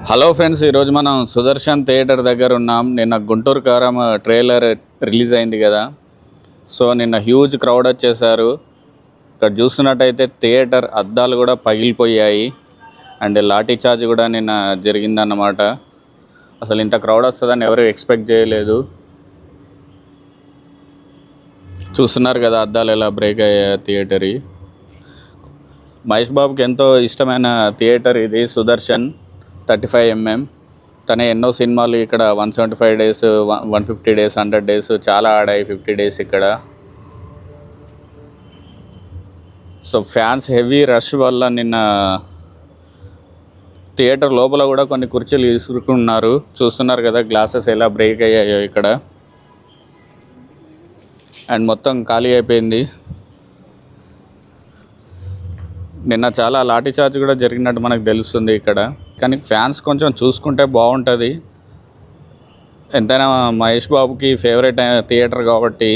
Hello friends, ఈరోజు మనం Sudarshan theatre దగ్గర ఉన్నాం. నిన్న గుంటూరు కారం ట్రైలర్ రిలీజ్ అయింది కదా. సో నిన్న హ్యూజ్ క్రౌడ్ వచ్చేసారు. ఇక్కడ చూస్తున్నట్టయితే థియేటర్ అద్దాలు కూడా పగిలిపోయాయి. అండ్ లాఠీ చార్జ్ కూడా నిన్న జరిగిందన్నమాట. అసలు ఇంత క్రౌడ్ వస్తుందని ఎవరు ఎక్స్పెక్ట్ చేయలేదు. చూస్తున్నారు కదా అద్దాలు ఎలా బ్రేక్ అయ్యాయి థియేటర్. మహేష్ బాబుకి ఎంతో ఇష్టమైన థియేటర్ ఇది సుదర్శన్ 35mm. తన ఎన్నో సినిమాలు ఇక్కడ 175 days, 150 days, 100 days చాలా ఆడాయి. 50 days ఇక్కడ. సో ఫ్యాన్స్ హెవీ రష్ వల్ల నిన్న థియేటర్ లోపల కూడా కొన్ని కుర్చీలు ఇసురుకున్నారు. చూస్తున్నారు కదా గ్లాసెస్ ఎలా బ్రేక్ అయ్యాయో ఇక్కడ. అండ్ మొత్తం ఖాళీ అయిపోయింది. నిన్న చాలా లాఠీ చార్జ్ కూడా జరిగినట్టు మనకు తెలుస్తుంది ఇక్కడ. కానీ ఫ్యాన్స్ కొంచెం చూసుకుంటే బాగుంటుంది. ఎంతైనా మహేష్ బాబుకి ఫేవరెట్ థియేటర్ కాబట్టి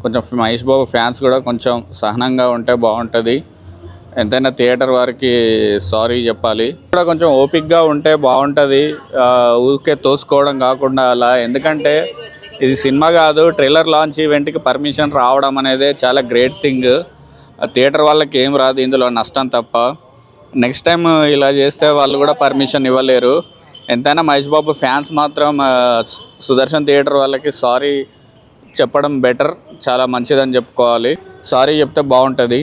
కొంచెం మహేష్ బాబు ఫ్యాన్స్ కూడా కొంచెం సహనంగా ఉంటే బాగుంటుంది. ఎంతైనా థియేటర్ వారికి సారీ చెప్పాలి. కూడా కొంచెం ఓపిక్గా ఉంటే బాగుంటుంది. ఊరికే తోసుకోవడం కాకుండా అలా. ఎందుకంటే ఇది సినిమా కాదు, ట్రైలర్ లాంచ్ ఈవెంట్కి పర్మిషన్ రావడం అనేది చాలా గ్రేట్ థింగ్. థియేటర్ వాళ్ళకి ఏం రాదు ఇందులో నష్టం తప్ప. నెక్స్ట్ టైం ఇలా చేస్తే వాళ్ళు కూడా పర్మిషన్ ఇవ్వలేరు. ఎంతైనా మహేష్ బాబు ఫ్యాన్స్ మాత్రం సుదర్శన్ థియేటర్ వాళ్ళకి సారీ చెప్పడం బెటర్, చాలా మంచిదని చెప్పుకోవాలి. సారీ చెప్తే బాగుంటుంది.